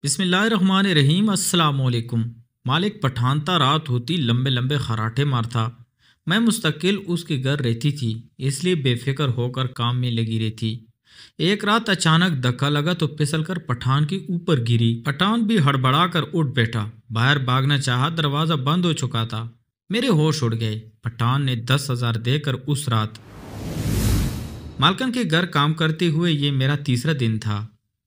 بسم اللہ الرحمن الرحیم۔ السلام علیکم۔ مالک پٹھان تھا، رات ہوتی لمبے لمبے خراٹے مارتا۔ میں مستقل اس کے گھر رہتی تھی، اس لیے بے فکر ہو کر کام میں لگی رہتی۔ ایک رات اچانک دھکا لگا تو پھسل کر پٹھان کے اوپر گری۔ پٹھان بھی ہڑبڑا کر اٹھ بیٹھا، باہر بھاگنا چاہا، دروازہ بند ہو چکا تھا۔ میرے ہوش اڑ گئے۔ پٹھان نے 10,000 دے کر اس رات مالکن کے گھر کام کرتے ہوئے یہ میرا تیسرا دن تھا۔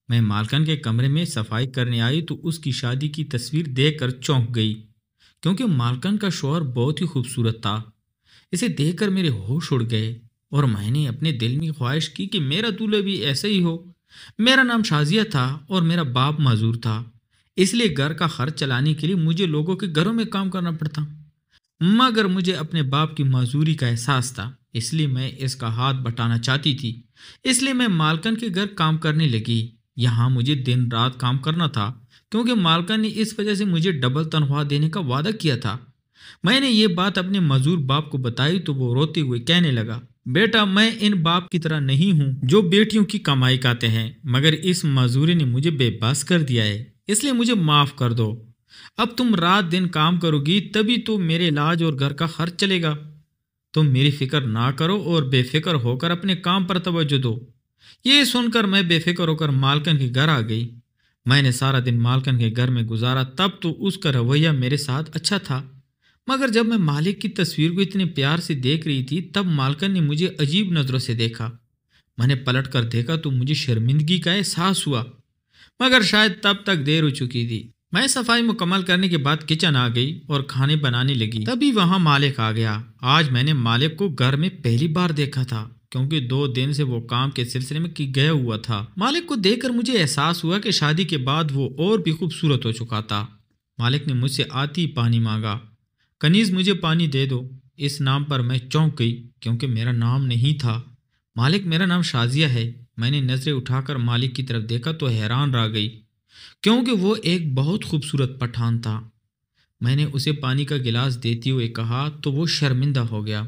میں مالکن کے کمرے میں صفائی کرنے آئی تو اس کی شادی کی تصویر دیکھ کر چونک گئی، کیونکہ مالکن کا شوہر بہت ہی خوبصورت تھا۔ اسے دیکھ کر میرے ہوش اڑ گئے اور میں نے اپنے دل میں خواہش کی کہ میرا دولہا بھی ایسا ہی ہو۔ میرا نام شازیہ تھا اور میرا باپ معذور تھا، اس لیے گھر کا خرچ چلانے کے لیے مجھے لوگوں کے گھروں میں کام کرنا پڑتا، مگر مجھے اپنے باپ کی معذوری کا احساس تھا، اس لیے میں اس کا ہاتھ بٹانا چاہتی تھی۔ اس لیے میں مالکن کے گھر کام کرنے لگی۔ یہاں مجھے دن رات کام کرنا تھا، کیونکہ مالکن نے اس وجہ سے مجھے ڈبل تنخواہ دینے کا وعدہ کیا تھا۔ میں نے یہ بات اپنے معذور باپ کو بتائی تو وہ روتے ہوئے کہنے لگا، بیٹا میں ان باپ کی طرح نہیں ہوں جو بیٹیوں کی کمائی کاتے ہیں، مگر اس معذوری نے مجھے بے بس کر دیا ہے، اس لیے مجھے معاف کر دو۔ اب تم رات دن کام کرو گی تبھی تو میرے علاج اور گھر کا خرچ چلے گا۔ تم میری فکر نہ کرو اور بے فکر ہو کر اپنے کام پر توجہ دو۔ یہ سن کر میں بے فکر ہو کر مالکن کے گھر آ گئی۔ میں نے سارا دن مالکن کے گھر میں گزارا، تب تو اس کا رویہ میرے ساتھ اچھا تھا، مگر جب میں مالک کی تصویر کو اتنے پیار سے دیکھ رہی تھی تب مالکن نے مجھے عجیب نظروں سے دیکھا۔ میں نے پلٹ کر دیکھا تو مجھے شرمندگی کا احساس ہوا، مگر شاید تب تک دیر ہو چکی تھی۔ میں صفائی مکمل کرنے کے بعد کچن آ گئی اور کھانے بنانے لگی، تبھی وہاں مالک آ گیا۔ آج میں نے مالک کو گھر میں پہلی بار دیکھا تھا، کیونکہ 2 دن سے وہ کام کے سلسلے میں گیا ہوا تھا۔ مالک کو دیکھ کر مجھے احساس ہوا کہ شادی کے بعد وہ اور بھی خوبصورت ہو چکا تھا۔ مالک نے مجھ سے آتی ہی پانی مانگا، کنیز مجھے پانی دے دو۔ اس نام پر میں چونک گئی، کیونکہ میرا نام نہیں تھا۔ مالک میرا نام شازیہ ہے۔ میں نے نظریں اٹھا کر مالک کی طرف دیکھا تو حیران رہ گئی، کیونکہ وہ ایک بہت خوبصورت پٹھان تھا۔ میں نے اسے پانی کا گلاس دیتے ہوئے کہا تو وہ شرمندہ ہو گیا۔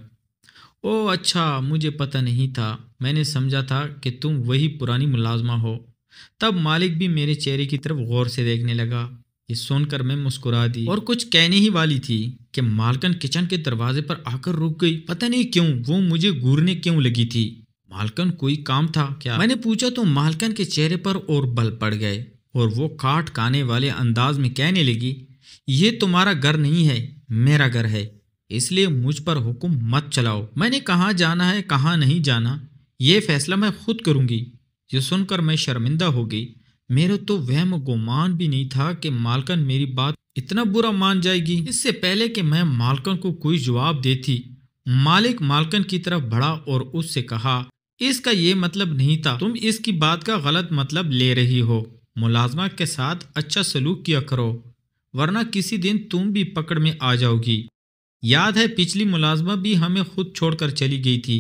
او اچھا، مجھے پتہ نہیں تھا، میں نے سمجھا تھا کہ تم وہی پرانی ملازمہ ہو۔ تب مالک بھی میرے چہرے کی طرف غور سے دیکھنے لگا۔ یہ سن کر میں مسکرا دی اور کچھ کہنے ہی والی تھی کہ مالکن کچن کے دروازے پر آ کر رک گئی۔ پتہ نہیں کیوں وہ مجھے گھورنے کیوں لگی تھی۔ مالکن کوئی کام تھا کیا؟ میں نے پوچھا تو مالکن کے چہرے پر اور بل پڑ گئے اور وہ کاٹ کھانے والے انداز میں کہنے لگی، یہ تمہارا گھر نہیں ہے، میرا گھر ہے، اس لیے مجھ پر حکم مت چلاؤ۔ میں نے کہاں جانا ہے کہاں نہیں جانا یہ فیصلہ میں خود کروں گی۔ یہ سن کر میں شرمندہ ہو گئی۔ میرے تو وہم و گمان بھی نہیں تھا کہ مالکن میری بات اتنا برا مان جائے گی۔ اس سے پہلے کہ میں مالکن کو کوئی جواب دیتی، مالک مالکن کی طرف بڑھا اور اس سے کہا، اس کا یہ مطلب نہیں تھا، تم اس کی بات کا غلط مطلب لے رہی ہو۔ ملازمہ کے ساتھ اچھا سلوک کیا کرو، ورنہ کسی دن تم بھی پکڑ میں آ جاؤ گی۔ یاد ہے پچھلی ملازمہ بھی ہمیں خود چھوڑ کر چلی گئی تھی۔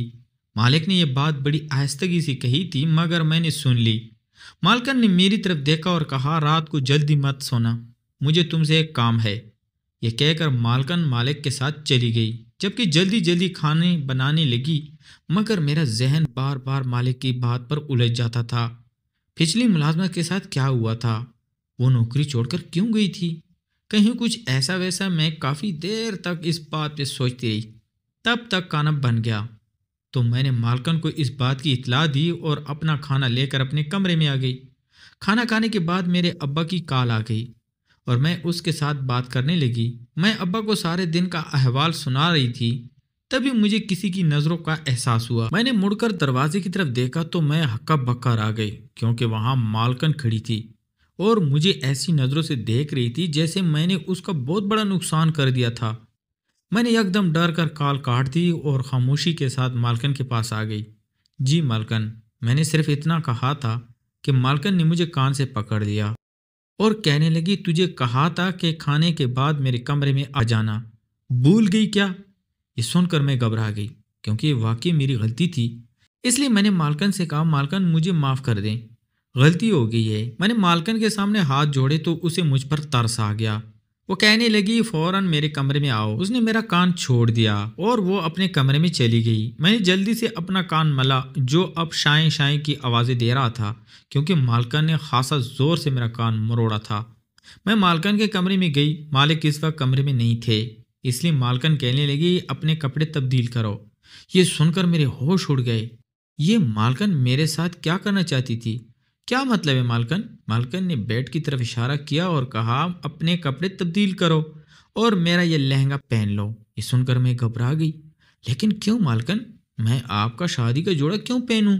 مالک نے یہ بات بڑی آہستگی سے کہی تھی، مگر میں نے سن لی۔ مالکن نے میری طرف دیکھا اور کہا، رات کو جلدی مت سونا، مجھے تم سے ایک کام ہے۔ یہ کہہ کر مالکن مالک کے ساتھ چلی گئی، جبکہ جلدی جلدی کھانے بنانے لگی، مگر میرا ذہن بار بار مالک کی بات پر الجھ جاتا تھا۔ پچھلی ملازمہ کے ساتھ کیا ہوا تھا؟ وہ نوکری چھوڑ کر کیوں گئی تھی؟ کہیں کچھ ایسا ویسا؟ میں کافی دیر تک اس بات پہ سوچتی رہی، تب تک کھانا بن گیا تو میں نے مالکن کو اس بات کی اطلاع دی اور اپنا کھانا لے کر اپنے کمرے میں آ گئی۔ کھانا کھانے کے بعد میرے ابا کی کال آ گئی اور میں اس کے ساتھ بات کرنے لگی۔ میں ابا کو سارے دن کا احوال سنا رہی تھی، تبھی مجھے کسی کی نظروں کا احساس ہوا۔ میں نے مڑ کر دروازے کی طرف دیکھا تو میں ہکا بکا رہ گئی، کیونکہ وہاں مالکن کھڑی تھی اور مجھے ایسی نظروں سے دیکھ رہی تھی جیسے میں نے اس کا بہت بڑا نقصان کر دیا تھا۔ میں نے یکدم ڈر کر کال کاٹ دی اور خاموشی کے ساتھ مالکن کے پاس آ گئی۔ جی مالکن، میں نے صرف اتنا کہا تھا کہ مالکن نے مجھے کان سے پکڑ لیا اور کہنے لگی، تجھے کہا تھا کہ کھانے کے بعد میرے کمرے میں آ جانا، بھول گئی کیا؟ یہ سن کر میں گھبرا گئی، کیونکہ یہ واقعی میری غلطی تھی۔ اس لیے میں نے مالکن سے کہا، مالکن مجھے معاف کر دیں، غلطی ہو گئی ہے۔ میں نے مالکن کے سامنے ہاتھ جوڑے تو اسے مجھ پر ترس آ گیا۔ وہ کہنے لگی فوراً میرے کمرے میں آؤ۔ اس نے میرا کان چھوڑ دیا اور وہ اپنے کمرے میں چلی گئی۔ میں نے جلدی سے اپنا کان ملا جو اب شائیں شائیں کی آوازیں دے رہا تھا کیونکہ مالکن نے خاصا زور سے میرا کان مروڑا تھا۔ میں مالکن کے کمرے میں گئی۔ مالک اس وقت کمرے میں نہیں تھے، اس لیے مالکن کہنے لگی اپنے کپڑے تبدیل کرو۔ یہ سن کر میرے ہوش اڑ گئے۔ یہ مالکن میرے ساتھ کیا کرنا چاہتی تھی؟ کیا مطلب ہے مالکن؟ مالکن نے بیڈ کی طرف اشارہ کیا اور کہا اپنے کپڑے تبدیل کرو اور میرا یہ لہنگا پہن لو۔ یہ سن کر میں گھبرا گئی۔ لیکن کیوں مالکن؟ میں آپ کا شادی کا جوڑا کیوں پہنوں؟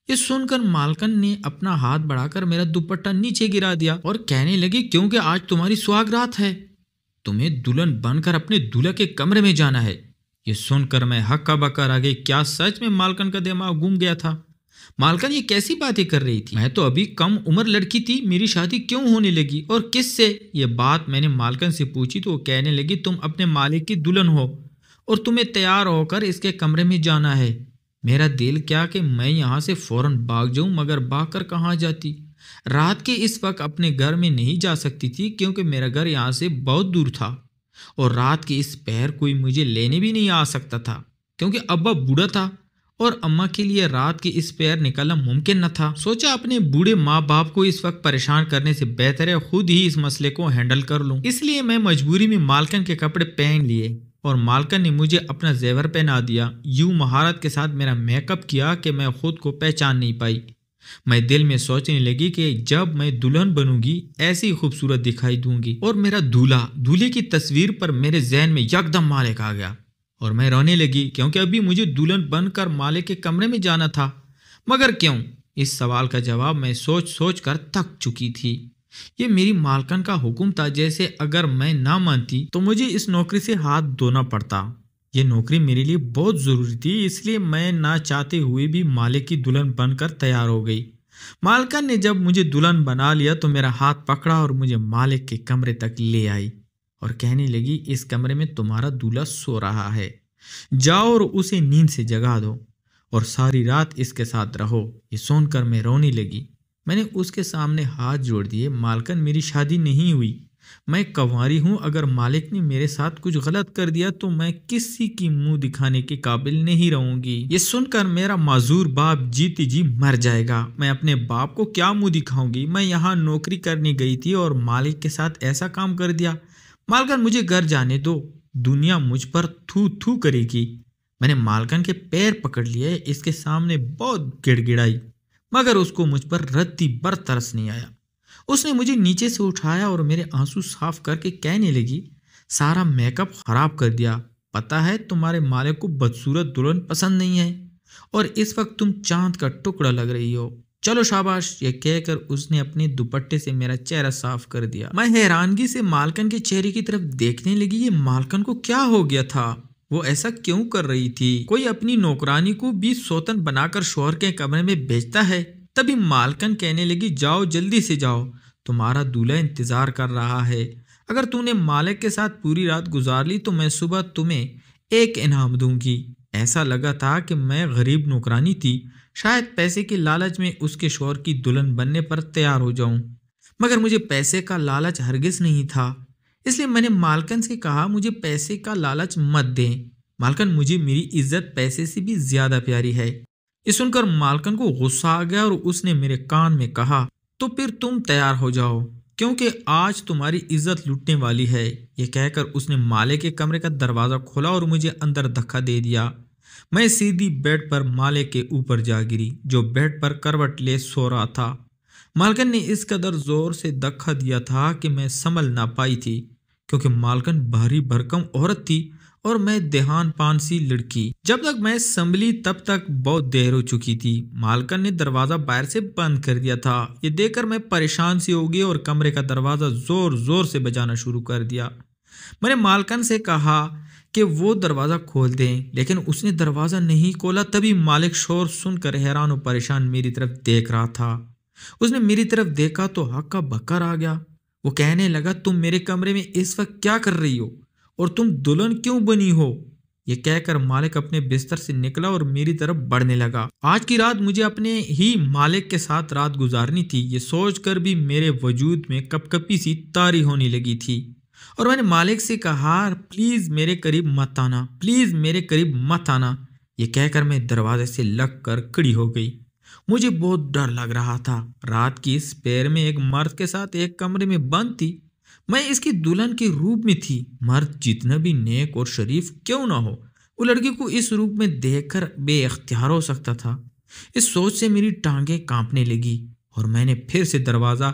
یہ سن کر مالکن نے اپنا ہاتھ بڑھا کر میرا دوپٹہ نیچے گرا دیا اور کہنے لگی کیونکہ آج تمہاری سہاگ رات ہے، تمہیں دلہن بن کر اپنے دولہا کے کمرے میں جانا ہے۔ یہ سن کر میں ہکا بکا رہ گئی۔ کیا سچ میں مالکن کا دماغ گم گیا تھا؟ مالکن یہ کیسی باتیں کر رہی تھی؟ میں تو ابھی کم عمر لڑکی تھی، میری شادی کیوں ہونے لگی اور کس سے؟ یہ بات میں نے مالکن سے پوچھی تو وہ کہنے لگی تم اپنے مالک کی دلہن ہو اور تمہیں تیار ہو کر اس کے کمرے میں جانا ہے۔ میرا دل کیا کہ میں یہاں سے فوراً بھاگ جاؤں، مگر بھاگ کر کہاں جاتی؟ رات کے اس وقت اپنے گھر میں نہیں جا سکتی تھی کیونکہ میرا گھر یہاں سے بہت دور تھا اور رات کے اس پہر کوئی مجھے لینے بھی نہیں آ سکتا تھا کیونکہ ابا بوڑھا تھا اور اماں کے لیے رات کے اس پہر نکلنا ممکن نہ تھا۔ سوچا اپنے بوڑھے ماں باپ کو اس وقت پریشان کرنے سے بہتر ہے خود ہی اس مسئلے کو ہینڈل کر لوں۔ اس لیے میں مجبوری میں مالکن کے کپڑے پہن لیے اور مالکن نے مجھے اپنا زیور پہنا دیا۔ یوں مہارت کے ساتھ میرا میک اپ کیا کہ میں خود کو پہچان نہیں پائی۔ میں دل میں سوچنے لگی کہ جب میں دلہن بنوں گی ایسی خوبصورت دکھائی دوں گی، اور میرا دولہے کی تصویر پر میرے ذہن میں یکدم مالک آ گیا اور میں رونے لگی کیونکہ ابھی مجھے دلہن بن کر مالک کے کمرے میں جانا تھا۔ مگر کیوں؟ اس سوال کا جواب میں سوچ سوچ کر تھک چکی تھی۔ یہ میری مالکن کا حکم تھا، جیسے اگر میں نہ مانتی تو مجھے اس نوکری سے ہاتھ دھونا پڑتا۔ یہ نوکری میرے لیے بہت ضروری تھی، اس لیے میں نہ چاہتے ہوئے بھی مالک کی دلہن بن کر تیار ہو گئی۔ مالکن نے جب مجھے دلہن بنا لیا تو میرا ہاتھ پکڑا اور مجھے مالک کے کمرے تک لے آئی اور کہنے لگی اس کمرے میں تمہارا دولہا سو رہا ہے، جاؤ اور اسے نیند سے جگا دو اور ساری رات اس کے ساتھ رہو۔ یہ سن کر میں رونے لگی۔ میں نے اس کے سامنے ہاتھ جوڑ دیے۔ مالکن میری شادی نہیں ہوئی، میں کنواری ہوں۔ اگر مالک نے میرے ساتھ کچھ غلط کر دیا تو میں کسی کی منہ دکھانے کے قابل نہیں رہوں گی۔ یہ سن کر میرا معذور باپ جیتی جی مر جائے گا۔ میں اپنے باپ کو کیا منہ دکھاؤں گی؟ میں یہاں نوکری کرنے گئی تھی اور مالک کے ساتھ ایسا کام کر دیا۔ مالکن مجھے گھر جانے دو، دنیا مجھ پر تھو تھو کرے گی۔ میں نے مالکن کے پیر پکڑ لیے، اس کے سامنے بہت گڑ گڑائی، مگر اس کو مجھ پر رتی بر ترس نہیں آیا۔ اس نے مجھے نیچے سے اٹھایا اور میرے آنسو صاف کر کے کہنے لگی سارا میک اپ خراب کر دیا، پتہ ہے تمہارے مالک کو بدصورت دلہن پسند نہیں ہے اور اس وقت تم چاند کا ٹکڑا لگ رہی ہو، چلو شاباش۔ یہ کہہ کر اس نے اپنے دوپٹے سے میرا چہرہ صاف کر دیا۔ میں حیرانگی سے مالکن کے چہرے کی طرف دیکھنے لگی۔ یہ مالکن کو کیا ہو گیا تھا؟ وہ ایسا کیوں کر رہی تھی؟ کوئی اپنی نوکرانی کو بھی سوتن بنا کر شوہر کے کمرے میں بھیجتا ہے؟ تبھی مالکن کہنے لگی جاؤ جلدی سے جاؤ، تمہارا دولہا انتظار کر رہا ہے۔ اگر تم نے مالک کے ساتھ پوری رات گزار لی تو میں صبح تمہیں ایک انعام دوں گی۔ ایسا لگا تھا کہ میں غریب نوکرانی تھی، شاید پیسے کے لالچ میں اس کے شوہر کی دلہن بننے پر تیار ہو جاؤں، مگر مجھے پیسے کا لالچ ہرگز نہیں تھا۔ اس لیے میں نے مالکن سے کہا مجھے پیسے کا لالچ مت دیں، مالکن مجھے میری عزت پیسے سے بھی زیادہ پیاری ہے۔ یہ سن کر مالکن کو غصہ آ گیا اور اس نے میرے کان میں کہا تو پھر تم تیار ہو جاؤ کیونکہ آج تمہاری عزت لٹنے والی ہے۔ یہ کہہ کر اس نے مالک کے کمرے کا دروازہ کھولا اور مجھے اندر دھکا دے دیا۔ میں سیدھی بیڈ پر مالک کے اوپر جا گری جو بیڈ پر کروٹ لے سو رہا تھا۔ مالکن نے اس قدر زور سے دھکا دیا تھا کہ میں سنبھل نہ پائی تھی کیونکہ مالکن بھاری بھرکم عورت تھی اور میں دہان پان سی لڑکی۔ جب تک میں سنبھلی تب تک بہت دیر ہو چکی تھی۔ مالکن نے دروازہ باہر سے بند کر دیا تھا۔ یہ دیکھ کر میں پریشان سی ہو گئی اور کمرے کا دروازہ زور زور سے بجانا شروع کر دیا۔ میں نے مالکن سے کہا کہ وہ دروازہ کھول دیں، لیکن اس نے دروازہ نہیں کھولا۔ تبھی مالک شور سن کر حیران و پریشان میری طرف دیکھ رہا تھا۔ اس نے میری طرف دیکھا تو ہکا بکر آ گیا۔ وہ کہنے لگا تم میرے کمرے میں اس وقت کیا کر رہی ہو اور تم دلہن کیوں بنی ہو؟ یہ کہہ کر مالک اپنے بستر سے نکلا اور میری طرف بڑھنے لگا۔ آج کی رات مجھے اپنے ہی مالک کے ساتھ رات گزارنی تھی۔ یہ سوچ کر بھی میرے وجود میں کپ کپی سی طاری ہونے لگی تھی और मैंने मालिक से कहा, प्लीज़ मेरे करीब मत आना, प्लीज़ मेरे करीब मत आना। ये कहकर मैं दरवाजे से लग कर खड़ी हो गई। मुझे बहुत डर लग रहा था। रात की इस पैर में एक मर्द के साथ एक कमरे में बंद थी। मैं इसकी दुल्हन के रूप में थी। मर्द जितना भी नेक और शरीफ क्यों ना हो, वो लड़की को इस रूप में देखकर बेइख्तियार हो सकता था। इस सोच से मेरी टांगें कांपने लगी और मैंने फिर से दरवाज़ा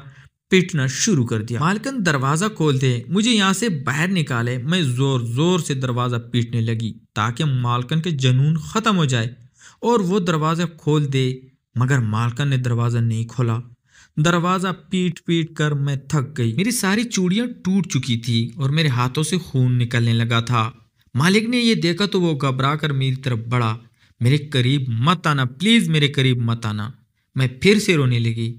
पीटना शुरू कर दिया। मालकिन दरवाज़ा खोल दे, मुझे यहाँ से बाहर निकाले। मैं ज़ोर ज़ोर से दरवाज़ा पीटने लगी ताकि मालकिन के जुनून ख़त्म हो जाए और वो दरवाज़ा खोल दे, मगर मालकिन ने दरवाज़ा नहीं खोला। दरवाज़ा पीट पीट कर मैं थक गई। मेरी सारी चूड़ियाँ टूट चुकी थी और मेरे हाथों से खून निकलने लगा था। मालिक ने ये देखा तो वो घबरा कर मेरी तरफ बढ़ा। मेरे करीब मत आना, प्लीज़ मेरे करीब मत आना। मैं फिर से रोने लगी।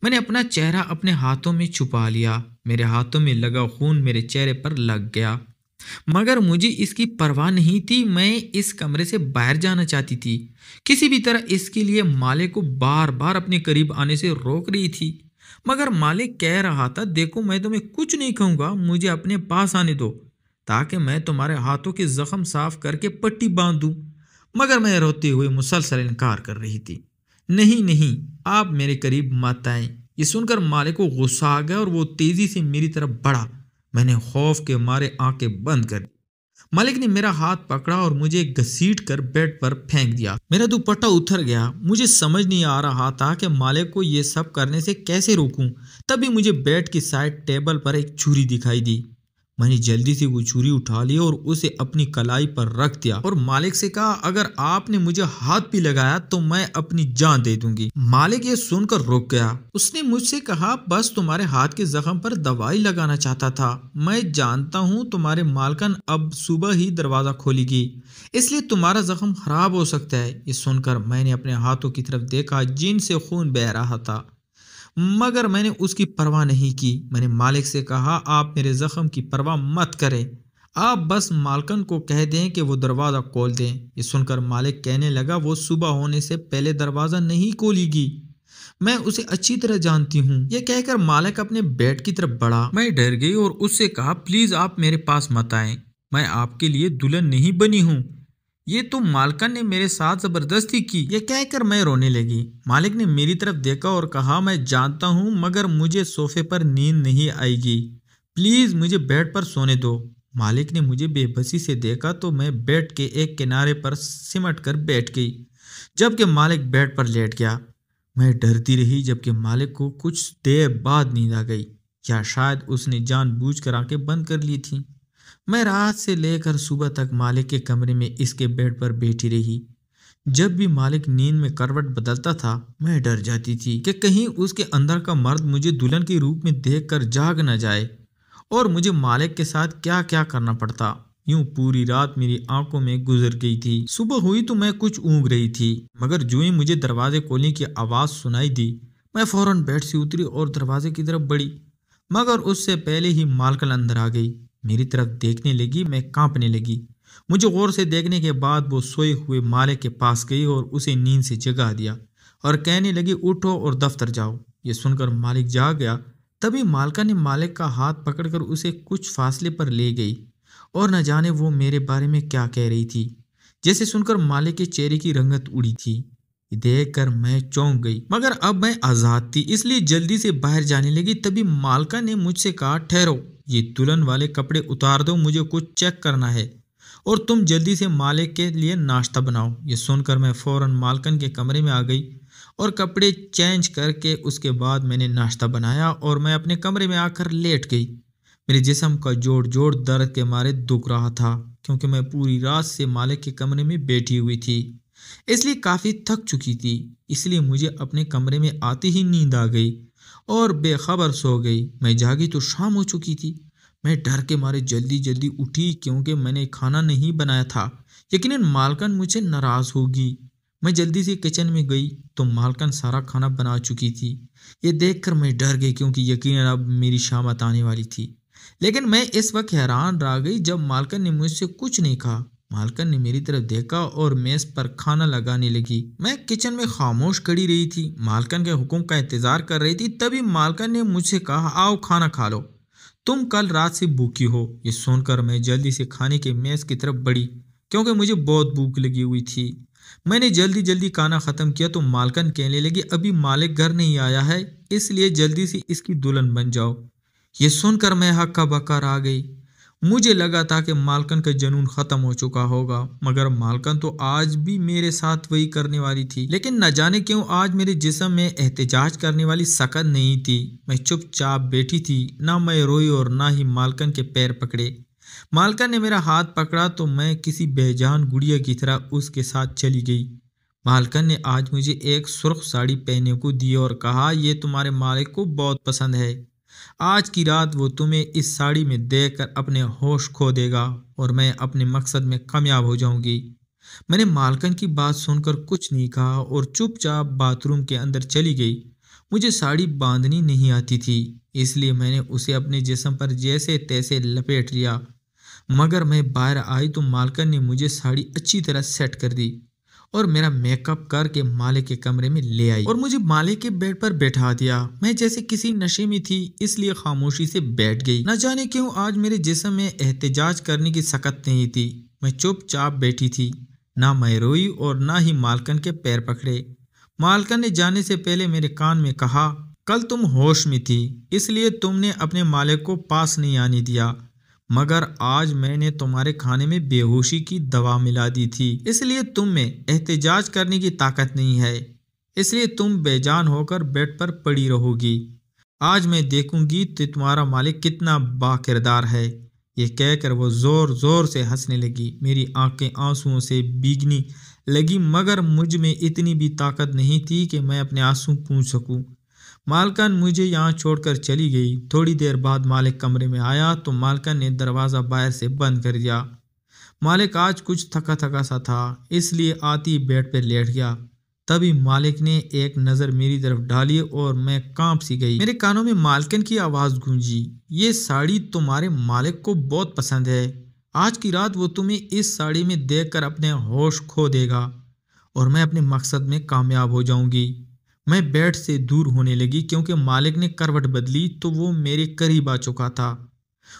मैंने अपना चेहरा अपने हाथों में छुपा लिया। मेरे हाथों में लगा खून मेरे चेहरे पर लग गया, मगर मुझे इसकी परवाह नहीं थी। मैं इस कमरे से बाहर जाना चाहती थी। किसी भी तरह इसके लिए मालिक को बार बार अपने करीब आने से रोक रही थी, मगर मालिक कह रहा था, देखो मैं तुम्हें कुछ नहीं कहूँगा, मुझे अपने पास आने दो ताकि मैं तुम्हारे हाथों के जख्म साफ करके पट्टी बांध दूँ। मगर मैं रोते हुए मुसलसल इनकार कर रही थी। नहीं नहीं, आप मेरे करीब मत आए। ये सुनकर मालिक को गुस्सा आ गया और वो तेजी से मेरी तरफ बढ़ा। मैंने खौफ के मारे आंखें बंद कर दी। मालिक ने मेरा हाथ पकड़ा और मुझे घसीट कर बेड पर फेंक दिया। मेरा दुपट्टा उतर गया। मुझे समझ नहीं आ रहा था कि मालिक को ये सब करने से कैसे रोकूं। तभी मुझे बेड की साइड टेबल पर एक छुरी दिखाई दी। मैंने जल्दी से वो छुरी उठा ली और उसे अपनी कलाई पर रख दिया और मालिक से कहा, अगर आपने मुझे हाथ भी लगाया तो मैं अपनी जान दे दूंगी। मालिक ये सुनकर रुक गया। उसने मुझसे कहा, बस तुम्हारे हाथ के जख्म पर दवाई लगाना चाहता था। मैं जानता हूँ तुम्हारे मालकन अब सुबह ही दरवाजा खोलेगी, इसलिए तुम्हारा जख्म खराब हो सकता है। ये सुनकर मैंने अपने हाथों की तरफ देखा जिनसे खून बह रहा था, मगर मैंने उसकी परवाह नहीं की। मैंने मालिक से कहा, आप मेरे जख्म की परवाह मत करें, आप बस मालकन को कह दें कि वो दरवाज़ा खोल दें। ये सुनकर मालिक कहने लगा, वो सुबह होने से पहले दरवाज़ा नहीं खोलेगी, मैं उसे अच्छी तरह जानती हूँ। यह कहकर मालिक अपने बेड की तरफ बढ़ा। मैं डर गई और उससे कहा, प्लीज़ आप मेरे पास मत आएं, मैं आपके लिए दुल्हन नहीं बनी हूँ, ये तो मालकन ने मेरे साथ जबरदस्ती की। ये कहकर मैं रोने लगी। मालिक ने मेरी तरफ देखा और कहा, मैं जानता हूँ, मगर मुझे सोफे पर नींद नहीं आएगी, प्लीज़ मुझे बेड पर सोने दो। मालिक ने मुझे बेबसी से देखा तो मैं बेड के एक किनारे पर सिमट कर बैठ गई, जबकि मालिक बेड पर लेट गया। मैं डरती रही, जबकि मालिक को कुछ देर बाद नींद आ गई, या शायद उसने जानबूझकर आंखें बंद कर ली थी। मैं रात से लेकर सुबह तक मालिक के कमरे में इसके बेड पर बैठी रही। जब भी मालिक नींद में करवट बदलता था, मैं डर जाती थी कि कहीं उसके अंदर का मर्द मुझे दुल्हन के रूप में देखकर जाग न जाए और मुझे मालिक के साथ क्या क्या करना पड़ता। यूं पूरी रात मेरी आंखों में गुजर गई थी। सुबह हुई तो मैं कुछ ऊँग रही थी, मगर जो ही मुझे दरवाजे खोलने की आवाज़ सुनाई दी, मैं फौरन बेड से उतरी और दरवाजे की तरफ बढ़ी, मगर उससे पहले ही मालकिन अंदर आ गई। मेरी तरफ देखने लगी। मैं कांपने लगी। मुझे गौर से देखने के बाद वो सोए हुए मालिक के पास गई और उसे नींद से जगा दिया और कहने लगी, उठो और दफ्तर जाओ। ये सुनकर मालिक जाग गया। तभी मालका ने मालिक का हाथ पकड़कर उसे कुछ फासले पर ले गई और न जाने वो मेरे बारे में क्या कह रही थी। जैसे सुनकर मालिक के चेहरे की रंगत उड़ी थी। देख कर मैं चौंक गई, मगर अब मैं आज़ाद थी, इसलिए जल्दी से बाहर जाने लगी। तभी मालका ने मुझसे कहा, ठहरो, ये दुल्हन वाले कपड़े उतार दो, मुझे कुछ चेक करना है, और तुम जल्दी से मालिक के लिए नाश्ता बनाओ। ये सुनकर मैं फौरन मालकन के कमरे में आ गई और कपड़े चेंज करके उसके बाद मैंने नाश्ता बनाया और मैं अपने कमरे में आकर लेट गई। मेरे जिस्म का जोड़ जोड़ दर्द के मारे दुख रहा था, क्योंकि मैं पूरी रात से मालिक के कमरे में बैठी हुई थी, इसलिए काफ़ी थक चुकी थी। इसलिए मुझे अपने कमरे में आते ही नींद आ गई और बेखबर सो गई। मैं जागी तो शाम हो चुकी थी। मैं डर के मारे जल्दी जल्दी उठी, क्योंकि मैंने खाना नहीं बनाया था। यकीनन मालकन मुझसे नाराज़ होगी। मैं जल्दी से किचन में गई तो मालकन सारा खाना बना चुकी थी। ये देखकर मैं डर गई, क्योंकि यकीनन अब मेरी शामत आने वाली थी। लेकिन मैं इस वक्त हैरान रह गई जब मालकन ने मुझसे कुछ नहीं कहा। मालकन ने मेरी तरफ देखा और मेज़ पर खाना लगाने लगी। मैं किचन में खामोश खड़ी रही थी, मालकन के हुक्म का इंतजार कर रही थी। तभी मालकन ने मुझसे कहा, आओ खाना खा लो। तुम कल रात से भूखी हो। ये सुनकर मैं जल्दी से खाने के मेज की तरफ बढ़ी क्योंकि मुझे बहुत भूख लगी हुई थी। मैंने जल्दी जल्दी खाना ख़त्म किया तो मालकन कहने लगी, अभी मालिक घर नहीं आया है, इसलिए जल्दी से इसकी दुल्हन बन जाओ। ये सुनकर मैं हक्का बक्का आ गई। मुझे लगा था कि मालकन का जुनून ख़त्म हो चुका होगा, मगर मालकन तो आज भी मेरे साथ वही करने वाली थी। लेकिन न जाने क्यों आज मेरे जिस्म में एहतजाज करने वाली सकत नहीं थी। मैं चुपचाप बैठी थी, ना मैं रोई और ना ही मालकन के पैर पकड़े। मालकन ने मेरा हाथ पकड़ा तो मैं किसी बेजान गुड़िया की तरह उसके साथ चली गई। मालकन ने आज मुझे एक सुर्ख साड़ी पहनने को दी और कहा, ये तुम्हारे मालिक को बहुत पसंद है। आज की रात वो तुम्हें इस साड़ी में देखकर अपने होश खो देगा और मैं अपने मकसद में कामयाब हो जाऊंगी। मैंने मालकन की बात सुनकर कुछ नहीं कहा और चुपचाप बाथरूम के अंदर चली गई। मुझे साड़ी बांधनी नहीं आती थी, इसलिए मैंने उसे अपने जिस्म पर जैसे तैसे लपेट लिया। मगर मैं बाहर आई तो मालकन ने मुझे साड़ी अच्छी तरह सेट कर दी और मेरा मेकअप करके मालिक के कमरे में ले आई और मुझे मालिक के बेड पर बैठा दिया। मैं जैसे किसी नशे में थी, इसलिए खामोशी से बैठ गई। न जाने क्यों आज मेरे जिस्म में एहतजाज करने की सकत नहीं थी। मैं चुपचाप बैठी थी, ना मैं रोई और ना ही मालकन के पैर पकड़े। मालकन ने जाने से पहले मेरे कान में कहा, कल तुम होश में थी, इसलिए तुमने अपने मालिक को पास नहीं आने दिया, मगर आज मैंने तुम्हारे खाने में बेहोशी की दवा मिला दी थी, इसलिए तुम में एहतजाज करने की ताकत नहीं है, इसलिए तुम बेजान होकर बेड पर पड़ी रहोगी। आज मैं देखूंगी कि तुम्हारा मालिक कितना बाकिरदार है। ये कहकर वो जोर जोर से हंसने लगी। मेरी आंखें आंसुओं से भीगने लगी, मगर मुझ में इतनी भी ताकत नहीं थी कि मैं अपने आंसू पूंछ सकूं। मालकन मुझे यहाँ छोड़कर चली गई। थोड़ी देर बाद मालिक कमरे में आया तो मालकन ने दरवाज़ा बाहर से बंद कर दिया। मालिक आज कुछ थका थका सा था, इसलिए आती ही बेड पर लेट गया। तभी मालिक ने एक नज़र मेरी तरफ डाली और मैं कांप सी गई। मेरे कानों में मालकन की आवाज़ गूंजी, ये साड़ी तुम्हारे मालिक को बहुत पसंद है। आज की रात वो तुम्हें इस साड़ी में देखकर अपने होश खो देगा और मैं अपने मकसद में कामयाब हो जाऊंगी। मैं बेड से दूर होने लगी क्योंकि मालिक ने करवट बदली तो वो मेरे करीब आ चुका था।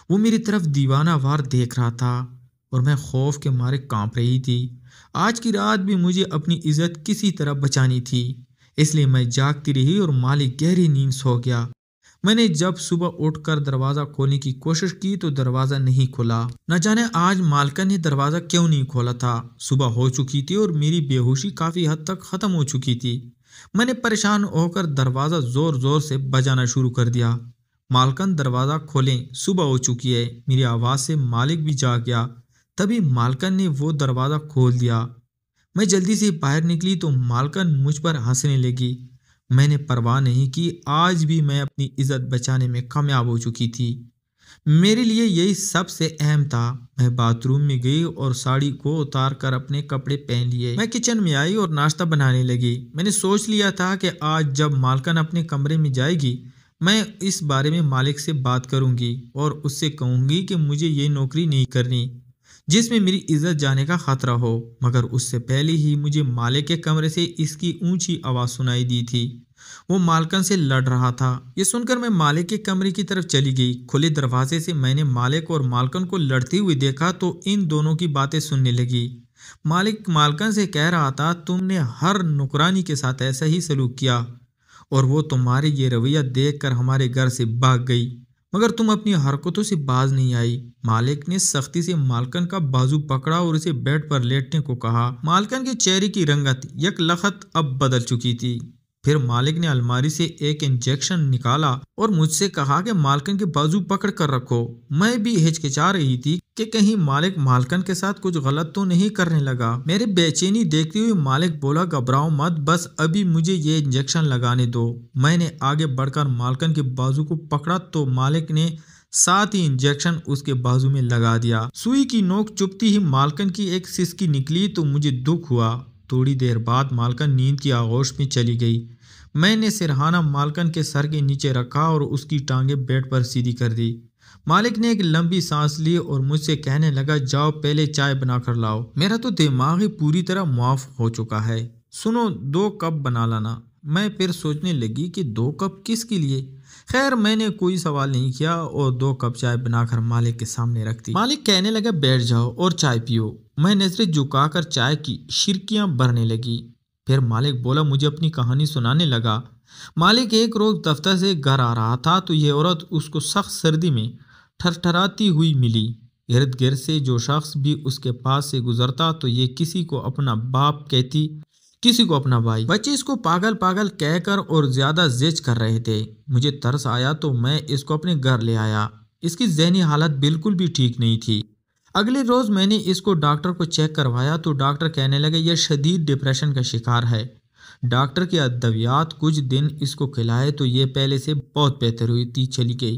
वो मेरी तरफ दीवाना वार देख रहा था और मैं खौफ के मारे कांप रही थी। आज की रात भी मुझे अपनी इज्जत किसी तरह बचानी थी, इसलिए मैं जागती रही और मालिक गहरी नींद सो गया। मैंने जब सुबह उठकर दरवाज़ा खोलने की कोशिश की तो दरवाज़ा नहीं खुला। न जाने आज मालकन ने दरवाज़ा क्यों नहीं खोला था। सुबह हो चुकी थी और मेरी बेहोशी काफ़ी हद तक ख़त्म हो चुकी थी। मैंने परेशान होकर दरवाज़ा ज़ोर ज़ोर से बजाना शुरू कर दिया। मालकन दरवाज़ा खोलें, सुबह हो चुकी है। मेरी आवाज़ से मालिक भी जाग गया। तभी मालकन ने वो दरवाज़ा खोल दिया। मैं जल्दी से बाहर निकली तो मालकन मुझ पर हंसने लगी। मैंने परवाह नहीं की, आज भी मैं अपनी इज्जत बचाने में कामयाब हो चुकी थी। मेरे लिए यही सबसे अहम था। मैं बाथरूम में गई और साड़ी को उतार कर अपने कपड़े पहन लिए। मैं किचन में आई और नाश्ता बनाने लगी। मैंने सोच लिया था कि आज जब मालकन अपने कमरे में जाएगी मैं इस बारे में मालिक से बात करूंगी और उससे कहूंगी कि मुझे ये नौकरी नहीं करनी जिसमें मेरी इज्जत जाने का खतरा हो। मगर उससे पहले ही मुझे मालिक के कमरे से इसकी ऊंची आवाज़ सुनाई दी थी। वो मालकन से लड़ रहा था। ये सुनकर मैं मालिक के कमरे की तरफ चली गई। खुले दरवाजे से मैंने मालिक और मालकन को लड़ते हुए देखा तो इन दोनों की बातें सुनने लगी। मालिक मालकन से कह रहा था, तुमने हर नौकरानी के साथ ऐसा ही सलूक किया और वो तुम्हारे ये रवैया देखकर हमारे घर से भाग गई, मगर तुम अपनी हरकतों से बाज नहीं आई। मालिक ने सख्ती से मालकन का बाजू पकड़ा और उसे बेड पर लेटने को कहा। मालकन के चेहरे की रंगत यकलखत अब बदल चुकी थी। फिर मालिक ने अलमारी से एक इंजेक्शन निकाला और मुझसे कहा कि मालकन के बाजू पकड़ कर रखो। मैं भी हिचकिचा रही थी कि कहीं मालिक मालकन के साथ कुछ गलत तो नहीं करने लगा। मेरे बेचैनी देखते हुए मालिक बोला, घबराओ मत, बस अभी मुझे ये इंजेक्शन लगाने दो। मैंने आगे बढ़कर मालकन के बाजू को पकड़ा तो मालिक ने साथ ही इंजेक्शन उसके बाजू में लगा दिया। सुई की नोक चुभती ही मालकन की एक सिसकी निकली तो मुझे दुख हुआ। थोड़ी देर बाद मालकन नींद की आगोश में चली गई। मैंने सिरहाना मालकन के सर के नीचे रखा और उसकी टांगें बेड पर सीधी कर दी। मालिक ने एक लंबी सांस ली और मुझसे कहने लगा, जाओ पहले चाय बना कर लाओ। मेरा तो दिमाग ही पूरी तरह मुआफ हो चुका है। सुनो, 2 कप बना लाना। मैं फिर सोचने लगी कि 2 कप किसके लिए। खैर मैंने कोई सवाल नहीं किया और 2 कप चाय बनाकर मालिक के सामने रख दी। मालिक कहने लगा बैठ जाओ और चाय पियो। मैं नजरें झुकाकर चाय की शिरकियां भरने लगी। फिर मालिक बोला, मुझे अपनी कहानी सुनाने लगा। मालिक एक रोज दफ्तर से घर आ रहा था तो ये औरत उसको सख्त सर्दी में ठरठराती हुई मिली। इर्द गिर्द से जो शख्स भी उसके पास से गुजरता तो ये किसी को अपना बाप कहती, किसी को अपना भाई। बच्चे इसको पागल पागल कहकर और ज्यादा जिद कर रहे थे। मुझे तरस आया तो मैं इसको अपने घर ले आया। इसकी ज़हनी हालत बिल्कुल भी ठीक नहीं थी। अगले रोज मैंने इसको डॉक्टर को चेक करवाया तो डॉक्टर कहने लगे यह शदीद डिप्रेशन का शिकार है। डॉक्टर की अद्वियात कुछ दिन इसको खिलाए तो ये पहले से बहुत बेहतर हुई चली गई।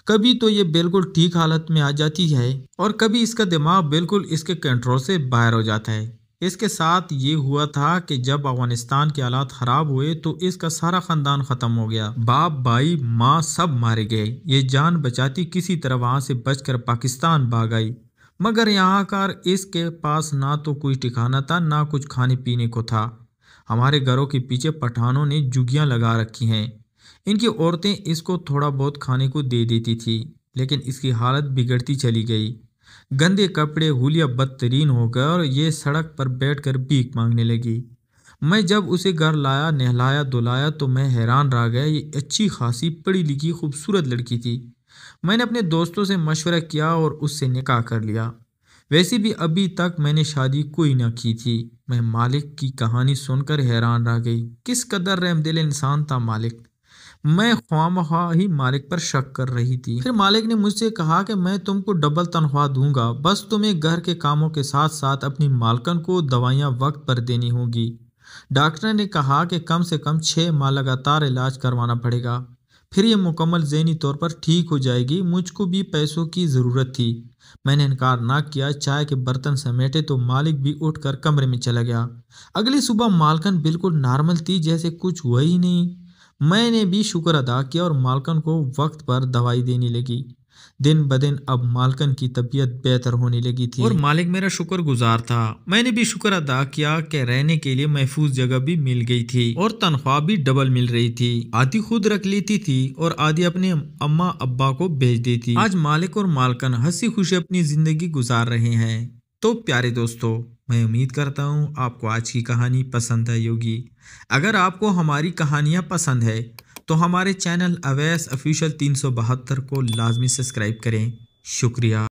कभी तो ये बिल्कुल ठीक हालत में आ जाती है और कभी इसका दिमाग बिल्कुल इसके कंट्रोल से बाहर हो जाता है। इसके साथ ये हुआ था कि जब अफगानिस्तान के हालात खराब हुए तो इसका सारा खानदान खत्म हो गया। बाप भाई माँ सब मारे गए। ये जान बचाती किसी तरह वहां से बचकर पाकिस्तान भाग आई, मगर यहाँ कर इसके पास ना तो कोई ठिकाना था ना कुछ खाने पीने को था। हमारे घरों के पीछे पठानों ने जुगियां लगा रखी हैं। इनकी औरतें इसको थोड़ा बहुत खाने को दे देती थी, लेकिन इसकी हालत बिगड़ती चली गई। गंदे कपड़े हुलिया बदतरीन हो गए और ये सड़क पर बैठकर भीख मांगने लगी। मैं जब उसे घर लाया, नहलाया धुलाया तो मैं हैरान रह गया। ये अच्छी खासी पढ़ी लिखी खूबसूरत लड़की थी। मैंने अपने दोस्तों से मशवरा किया और उससे निकाह कर लिया। वैसे भी अभी तक मैंने शादी कोई ना की थी। मैं मालिक की कहानी सुनकर हैरान रह गई। किस कदर रहमदिल इंसान था मालिक। मैं ख्वामख्वाह ही मालिक पर शक कर रही थी। फिर मालिक ने मुझसे कहा कि मैं तुमको डबल तनख्वाह दूंगा, बस तुम्हें घर के कामों के साथ साथ अपनी मालकन को दवाइयाँ वक्त पर देनी होगी। डॉक्टर ने कहा कि कम से कम 6 माह लगातार इलाज करवाना पड़ेगा, फिर ये मुकम्मल ज़हनी तौर पर ठीक हो जाएगी। मुझको भी पैसों की ज़रूरत थी। मैंने इनकार ना किया। चाय के बर्तन समेटे तो मालिक भी उठकर कमरे में चला गया। अगली सुबह मालकन बिल्कुल नॉर्मल थी, जैसे कुछ हुआ ही नहीं। मैंने भी शुक्र अदा किया और मालकन को वक्त पर दवाई देने लगी। दिन ब दिन अब मालकन की तबीयत बेहतर होने लगी थी और मालिक मेरा शुक्रगुजार था। मैंने भी शुक्र अदा किया कि रहने के लिए महफूज जगह भी मिल गई थी और तनख्वाह भी डबल मिल रही थी। आधी खुद रख लेती थी और आधी अपने अम्मा अब्बा को भेज देती। आज मालिक और मालकन हंसी खुशी अपनी जिंदगी गुजार रहे हैं। तो प्यारे दोस्तों, मैं उम्मीद करता हूँ आपको आज की कहानी पसंद आई होगी। अगर आपको हमारी कहानियाँ पसंद है तो हमारे चैनल अवैस ऑफिशियल 372 को लाजमी सब्सक्राइब करें। शुक्रिया।